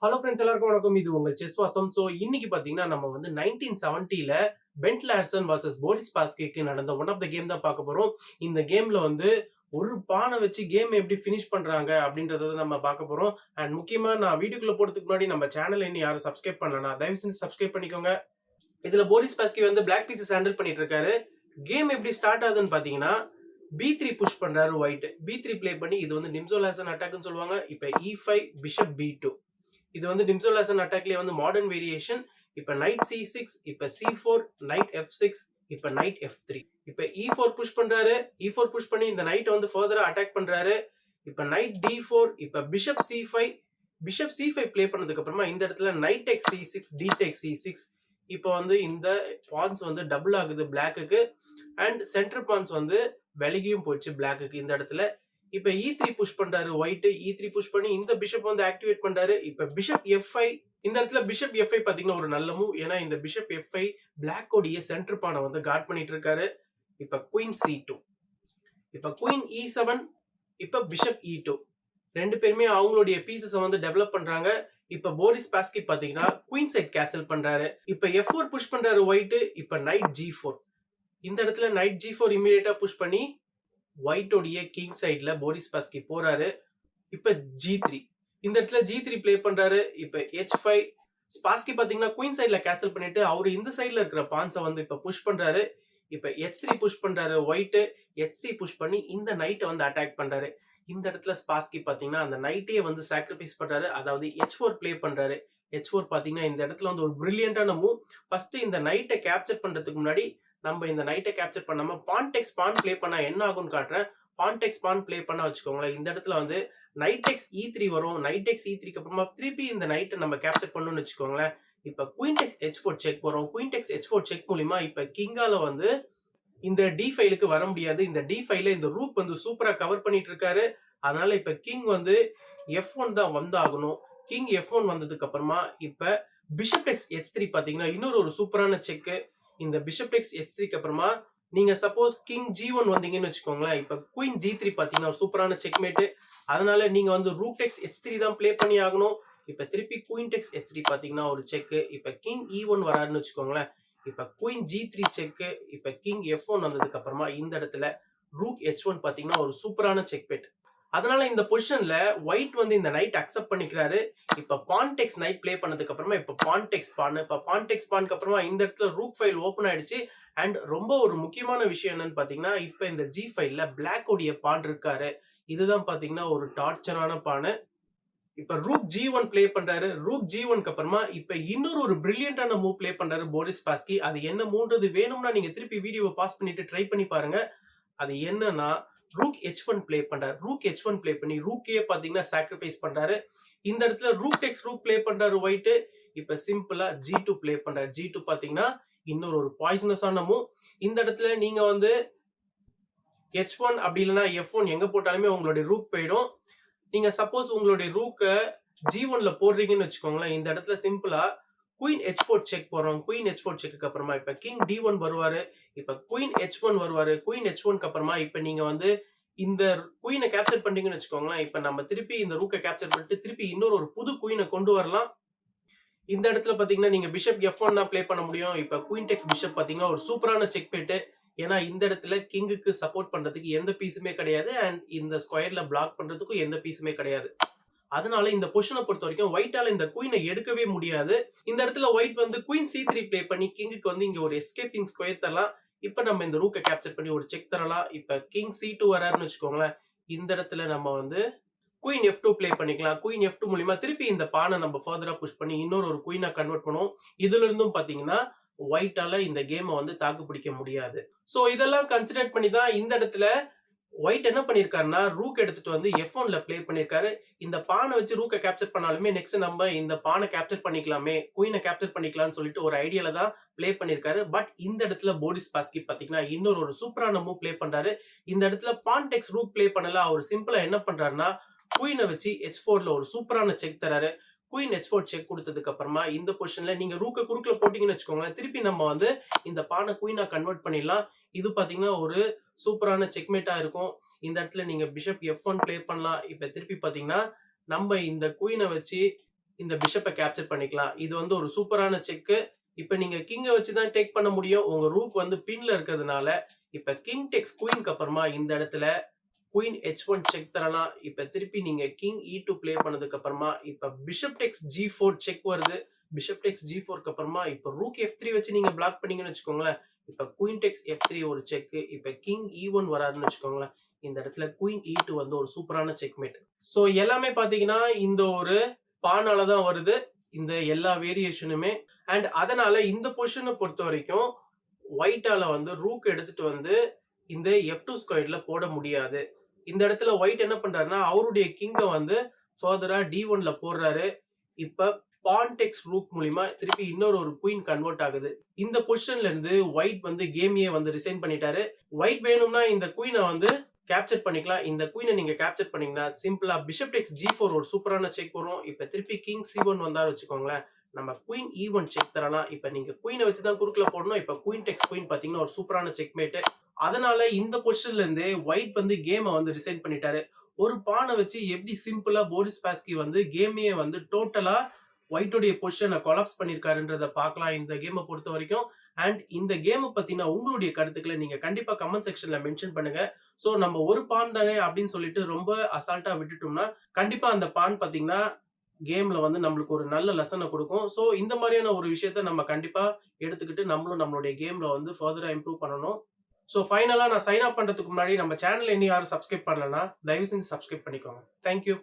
Hello friends, எல்லாருக்கும் வணக்கம். இது உங்கள் செஸ் வாசம். ஸோ இன்னைக்கு பார்த்தீங்கன்னா நம்ம வந்து 1970ல பென்ட் லார்சன் வர்சஸ் போரிஸ் பாஸ்கேக்கு நடந்த ஒன் ஆஃப் த கேம் தான் பார்க்க போறோம். இந்த கேம்ல வந்து ஒரு பானை வச்சு கேம் எப்படி ஃபினிஷ் பண்றாங்க அப்படின்றத நம்ம பார்க்க போறோம். அண்ட் முக்கியமா நான் வீடியோக்குள்ள போறதுக்கு முன்னாடி நம்ம சேனல் இன்னும் யாரும் சப்ஸ்கிரைப் பண்ணலனா தயவு செஞ்சு சப்ஸ்கிரைப் பண்ணிக்கோங்க. இதுல போரிஸ் பாஸ்கே வந்து பிளாக் பீசஸ் ஹேண்டில் பண்ணிட்டு இருக்காரு. கேம் எப்படி ஸ்டார்ட் ஆகுதுன்னு பாத்தீங்கன்னா B3 புஷ் பண்றாரு ஒயிட். B3 ப்ளே பண்ணி இது வந்து நிம்சோ லார்சன் அட்டாக்னு சொல்லுவாங்க. இப்போ E5 பிஷப் B2. இது வந்து நிம்சோ லார்சன் அட்டாக்லயே வந்து மாடர்ன் வேரியேஷன். இப்ப நைட் C6, இப்ப C4, நைட் F6, இப்ப நைட் F3. இப்ப E4 புஷ் பண்றாரு. E4 புஷ் பண்ணி இந்த நைட் வந்து ஃபர்தரா அட்டாக் பண்றாரு. இப்ப நைட் D4, இப்ப bishop C5. Bishop C5 play பண்ணதுக்கு அப்புறமா இந்த இடத்துல night take C6, D take C6. இப்போ வந்து இந்த பான்ஸ் வந்து டபுள் ஆகுது பிளாக்குக்கு. அண்ட் சென்டர் பான்ஸ் வந்து விலகியும் போச்சு பிளாக்குக்கு இந்த இடத்துல. இப்ப E3 புஷ் பண்றாரு ஒயிட். E3 புஷ் பண்ணி இந்த பிஷப் வந்து ஆக்டிவேட் பண்றாரு. இப்ப பிஷப் F5. இந்த இடத்துல பிஷப் F5 பாத்தீங்கன்னா ஒரு நல்ல மூவ். ஏன்னா இந்த பிஷப் F5 பிளாக் உடைய சென்டர் பானை வந்து கார்ட் பண்ணிட்டு இருக்காரு. இப்ப குயின் C2. இப்ப குயின் E7. இப்ப பிஷப் E2. ரெண்டு பேருமே அவங்களுடைய பீசஸ் வந்து டெவலப் பண்றாங்க. இப்ப போரிஸ் பாஸ்கே பாத்தீங்கன்னா குயின் சைட் கேசல் பண்றாரு. இப்ப F4 புஷ் பண்றாரு ஒயிட். இப்ப நைட் G4. இந்த இடத்துல நைட் G4 இமிடியேட்டா புஷ் பண்ணி ஒயிட் உடைய கிங் சைட்ல போரிஸ் பாஸ்கே போறாரு. இப்ப G3. இந்த இடத்துல G3 ப்ளே பண்றாரு. இப்ப H5. பாஸ்கே பாத்தீங்கன்னா குயின் சைட்ல கேசல் பண்ணிட்டு அவரு இந்த சைட்ல இருக்கிற பான்ஸை வந்து இப்ப புஷ் பண்றாரு. இப்ப H3 புஷ் பண்றாரு ஒயிட். H3 புஷ் பண்ணி இந்த நைட்டை வந்து அட்டாக் பண்றாரு. இந்த இடத்துல ஸ்பாஸ்கி பாத்தீங்கன்னா அந்த நைட்டே வந்து சாக்ரிஃபைஸ் பண்றாரு. அதாவது H4 ப்ளே பண்றாரு. H4 பாத்தீங்கன்னா இந்த இடத்துல வந்து ஒரு பிரில்லியன்டான மூவ். ஃபர்ஸ்ட் இந்த நைட்டை கேப்சர் பண்றதுக்கு முன்னாடி நம்ம இந்த நைட்டை கேப்சர் பண்ணாம பான் டெக்ஸ் பான் ப்ளே பண்ணா என்ன ஆகும்னு காட்டுறேன். பான் டெக்ஸ் பான் ப்ளே பண்ணா வச்சுக்கோங்களேன். இந்த இடத்துல வந்து நைட் டெக்ஸ் E3 வரும். நைட் டெக்ஸ் E3க்கு அப்புறமா திருப்பி இந்த நைட்டை நம்ம கேப்சர் பண்ணணும்னு வச்சுக்கோங்களேன். இப்ப குயின் டெக்ஸ் H4 செக் வரும். குயின் டெக்ஸ் H4 செக் மூலியமா இப்ப கிங்கால வந்து இந்த D5க்கு வர முடியாது. இந்த D5ல இந்த ரூக் வந்து சூப்பரா கவர் பண்ணிட்டு இருக்காரு. அதனால இப்ப கிங் வந்து F1 தான் வந்தாகணும். கிங் F1 வந்ததுக்கு அப்புறமா இப்ப பிஷப் டெக்ஸ் H3 பாத்தீங்கன்னா இன்னொரு ஒரு சூப்பரான செக். இந்த பிஷப் டெக்ஸ் H3க்கு அப்புறமா நீங்க சப்போஸ் கிங் G1 வந்தீங்கன்னு வச்சுக்கோங்களேன். இப்ப குயின் G3 பாத்தீங்கன்னா ஒரு சூப்பரான செக்மேட். அதனால நீங்க வந்து ரூக் டெக்ஸ் H3 தான் ப்ளே பண்ணி ஆகணும். இப்ப திருப்பி குயின் டெக்ஸ் H3 பாத்தீங்கன்னா ஒரு செக். இப்ப கிங் E1 வராருன்னு வச்சுக்கோங்களேன். இப்ப குயின் G3 செக். இப்ப கிங் F1 வந்ததுக்கு அப்புறமா இந்த இடத்துல ரூக் H1 பாத்தீங்கன்னா ஒரு சூப்பரான செக்மேட். அதனால இந்த பொசிஷன்ல ஒயிட் வந்து இந்த நைட் அக்செப்ட் பண்ணிக்கிறாரு. இப்ப பான் டெக்ஸ் நைட் ப்ளே பண்ணதுக்கு அப்புறமா இப்ப பான் டெக்ஸ் பான். இப்ப பான் டெக்ஸ் பான்க்கு அப்புறமா இந்த இடத்துல ரூக் ஃபைல் ஓபன் ஆயிடுச்சு. அண்ட் ரொம்ப ஒரு முக்கியமான விஷயம் என்னன்னு பாத்தீங்கன்னா இப்ப இந்த G5ல பிளாக் உடைய பான் இருக்காரு. இதுதான் பாத்தீங்கன்னா ஒரு டார்ச்சரான பானை. இப்ப ரூக் G1 ப்ளே பண்றாரு. ரூக் G1க்கு அப்புறமா இப்ப இன்னொரு ஒரு பிரில்லியன்டான மூவ் ப்ளே பண்றாரு போரிஸ் பாஸ்கே. அது என்ன மூவ்ன்றது வேணும்னா நீங்க திருப்பி வீடியோவை பாஸ் பண்ணிட்டு ட்ரை பண்ணி பாருங்க. அது என்னன்னா ரூக் H1 ப்ளே பண்றாரு. ரூக் H1 ப்ளே பண்ணி ரூக்கே பாத்தீங்கன்னா சாக்ரிஃபைஸ் பண்றாரு. இந்த இடத்துல ரூக் டெக்ஸ் ரூக் ப்ளே பண்றாரு ஒயிட். இப்ப சிம்பிளா G2 ப்ளே பண்றாரு. G2 பாத்தீங்கன்னா இன்னொரு ஒரு பாய்சனஸான மூவ். இந்த இடத்துல நீங்க வந்து H1 அப்படி இல்லைன்னா F1 எங்க போட்டாலுமே உங்களுடைய ரூக் போயிடும். நீங்க சப்போஸ் உங்களுடைய ரூக்க G1ல போடுறீங்கன்னு வச்சுக்கோங்களேன். இந்த இடத்துல சிம்பிளா குயின் H4 செக் போறோம். குயின் H4 செக்கு அப்புறமா இப்ப கிங் D1 வருவாரு. இப்ப குயின் H1 வருவாரு. குயின் H1க்கு அப்புறமா இப்ப நீங்க வந்து இந்த குயினை கேப்சர் பண்ணீங்கன்னு வச்சுக்கோங்களேன். இப்ப நம்ம திருப்பி இந்த ரூக்கை கேப்சர் பண்ணிட்டு திருப்பி இன்னொரு ஒரு புது குயினை கொண்டு வரலாம். இந்த இடத்துல பாத்தீங்கன்னா நீங்க பிஷப் F1 தான் ப்ளே பண்ண முடியும். இப்ப குயின் டெக்ஸ் பிஷப் பாத்தீங்கன்னா ஒரு சூப்பரான செக் பேட். ஏன்னா இந்த இடத்துல கிங்குக்கு சப்போர்ட் பண்றதுக்கு எந்த பீஸுமே கிடையாது. அண்ட் இந்த ஸ்கொயர்ல பிளாக் பண்றதுக்கும் எந்த பீஸுமே கிடையாது. அதனால இந்த பொசிஷனை பொறுத்த வரைக்கும் ஒயிட்டால இந்த குயினை எடுக்கவே முடியாது. இந்த இடத்துல ஒயிட் வந்து குயின் C3 ப்ளே பண்ணி கிங்குக்கு வந்து இங்க ஒரு எஸ்கேப்பிங் ஸ்கொயர் தரலாம். இப்ப நம்ம இந்த ரூக்கை கேப்சர் பண்ணி ஒரு செக் தரலாம். இப்ப கிங் C2 வராருன்னு வச்சுக்கோங்களேன். இந்த இடத்துல நம்ம வந்து குயின் F2 ப்ளே பண்ணிக்கலாம். குயின் F2 மூலியமா திருப்பி இந்த பானை நம்ம ஃபர்தரா புஷ் பண்ணி இன்னொரு ஒரு குயினா கன்வெர்ட் பண்ணுவோம். இதுல இருந்தும் பாத்தீங்கன்னா ஒயிட்டால இந்த கேமை வந்து தாக்கு பிடிக்க முடியாது. சோ இதெல்லாம் கன்சிடர் பண்ணி தான் இந்த இடத்துல ஒயிட் என்ன பண்ணிருக்காருன்னா ரூக் எடுத்துட்டு வந்து F1ல ப்ளே பண்ணிருக்காரு. இந்த பானை வச்சு ரூக்கை கேப்சர் பண்ணாலுமே நெக்ஸ்ட் நம்ம இந்த பானை கேப்சர் பண்ணிக்கலாமே, குயினை கேப்சர் பண்ணிக்கலாம்னு சொல்லிட்டு ஒரு ஐடியால தான் ப்ளே பண்ணிருக்காரு. பட் இந்த இடத்துல போரிஸ் பாஸ்கே பாத்தீங்கன்னா இன்னொரு ஒரு சூப்பரான மூவ் ப்ளே பண்றாரு. இந்த இடத்துல பான் டெக்ஸ் ரூக் ப்ளே பண்ணல. அவர் சிம்பிளா என்ன பண்றாருன்னா குயினை வச்சு H4ல ஒரு சூப்பரான செக் தராரு. குயின் H4 செக் கொடுத்ததுக்கு அப்புறமா இந்த பொசிஷன்ல நீங்க ரூக்க குறுக்குல போட்டீங்கன்னு வச்சுக்கோங்களேன். திருப்பி நம்ம வந்து இந்த பானை குயினா கன்வெர்ட் பண்ணிடலாம். இது பாத்தீங்கன்னா ஒரு சூப்பரான செக்மேட்டா இருக்கும். இந்த இடத்துல நீங்க பிஷப் F1 ப்ளே பண்ணலாம். இப்ப திருப்பி பாத்தீங்கன்னா நம்ம இந்த குயினை வச்சு இந்த பிஷப்பை கேப்சர் பண்ணிக்கலாம். இது வந்து ஒரு சூப்பரான செக்கு. இப்ப நீங்க கிங்க வச்சு தான் டேக் பண்ண முடியும். உங்க ரூக் வந்து பின்ல இருக்கிறதுனால, இப்ப கிங் டேக்ஸ் குயின்க்கு அப்புறமா இந்த இடத்துல குயின் H1 செக் தரலாம். இப்ப திருப்பி நீங்க கிங் E2 ப்ளே பண்ணதுக்கு அப்புறமா இப்ப பிஷப் டேக்ஸ் G4 செக் வருது. பிஷப் டேக்ஸ் G4க்கு அப்புறமா இப்ப ரூக் F3 வச்சு நீங்க பிளாக் பண்ணீங்கன்னு வச்சுக்கோங்களேன். இப்ப குயின் டேக்ஸ் F3 ஒரு செக். இப்ப கிங் E1 வராருன்னு வச்சுக்கோங்களேன். இந்த இடத்துல குயின் E2 வந்து ஒரு சூப்பரான செக்மேட். சோ எல்லாமே பாத்தீங்கன்னா இந்த ஒரு பானால தான் வருது. இந்த எல்லா வேரியேஷனுமே. அண்ட் அதனால இந்த பொசிஷனை பொறுத்த வரைக்கும் ஒயிட்டால வந்து ரூக் எடுத்துட்டு வந்து இந்த F2 ஸ்கொயர்ல போட முடியாது. இந்த இடத்துல ஒயிட் என்ன பண்றாருன்னா அவருடைய கிங்க வந்து ஃபர்தரா D1ல போடுறாரு. இப்ப பான் டெக்ஸ் ரூக் மூலியமா திருப்பி இன்னொரு ஒரு குயின் கன்வெர்ட் ஆகுது. இந்த பொசிஷன்ல இருந்து ஒயிட் வந்து கேமையே வந்து ரிசைன் பண்ணிட்டாரு. ஒயிட் வேணும்னா இந்த குயினை வந்து கேப்சர் பண்ணிக்கலாம். இந்த குயினை நீங்க கேப்சர் பண்ணீங்கன்னா சிம்பிளா பிஷப் டெக்ஸ் G4 ஒரு சூப்பரான செக் வரும். இப்ப திருப்பி கிங் C1 வந்தாரு வச்சுக்கோங்களேன். நம்ம குயின் E1 செக் தரலாம். இப்ப நீங்க குயினை வச்சு தான் குறுக்குல போடணும். இப்ப குயின் டெக்ஸ் குயின் பாத்தீங்கன்னா ஒரு சூப்பரான செக்மேட். அதனால இந்த பொசிஷன்ல இருந்து ஒயிட் வந்து கேமை வந்து ரிசைன் பண்ணிட்டாரு. ஒரு பானை வச்சு எப்படி சிம்பிளா போரிஸ் பாஸ்கி வந்து கேமையே வந்து டோட்டலா ஒயிட்டோடைய பொசிஷனை கொலாப்ஸ் பண்ணிருக்காருன்றத பார்க்கலாம் இந்த கேமை பொறுத்த வரைக்கும். அண்ட் இந்த கேமை பத்தின உங்களுடைய கருத்துக்களை நீங்க கண்டிப்பா கமெண்ட் செக்ஷன்ல மென்ஷன் பண்ணுங்க. சோ நம்ம ஒரு பான் தானே அப்படின்னு சொல்லிட்டு ரொம்ப அசால்ட்டா விட்டுட்டோம்னா கண்டிப்பா அந்த பான் பாத்தீங்கன்னா கேம்ல வந்து நம்மளுக்கு ஒரு நல்ல லெசனை கொடுக்கும். சோ இந்த மாதிரியான ஒரு விஷயத்த நம்ம கண்டிப்பா எடுத்துக்கிட்டு நம்மளும் நம்மளுடைய கேம்ல வந்து ஃபர்தரா இம்ப்ரூவ் பண்ணணும். சோ ஃபைனலா நான் சைன் அப் பண்றதுக்கு முன்னாடி நம்ம சேனல் இன்னும் யாரும் சப்ஸ்கிரைப் பண்ணலன்னா தயவு செஞ்சு சப்ஸ்கிரைப் பண்ணிக்கோங்க. தேங்க்யூ.